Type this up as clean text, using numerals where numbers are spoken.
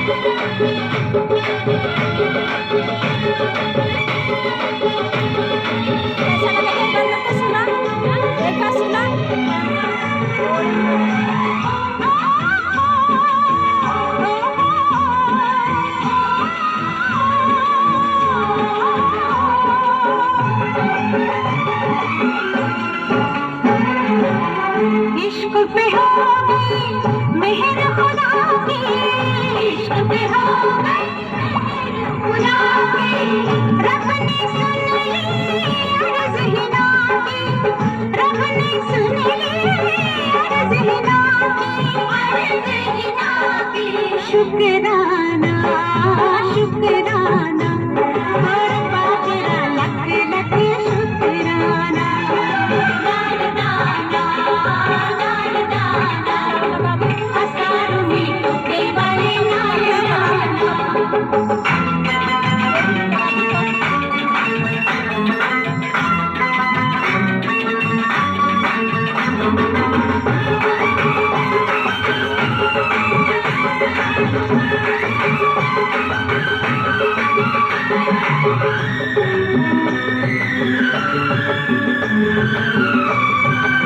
कैसा लगा एक बार मेरे को सुना, एक बार सुना। इश्क पे हो गई मेहर खुदा की, इश्क पे हो गई मेहर खुदा की, रब ने सुन ली अर्ज़ हिना की, रब ने सुन ली अर्ज़ हिना की, शुक्राना शुक्राना और बाजरा लख लख शुक्राना।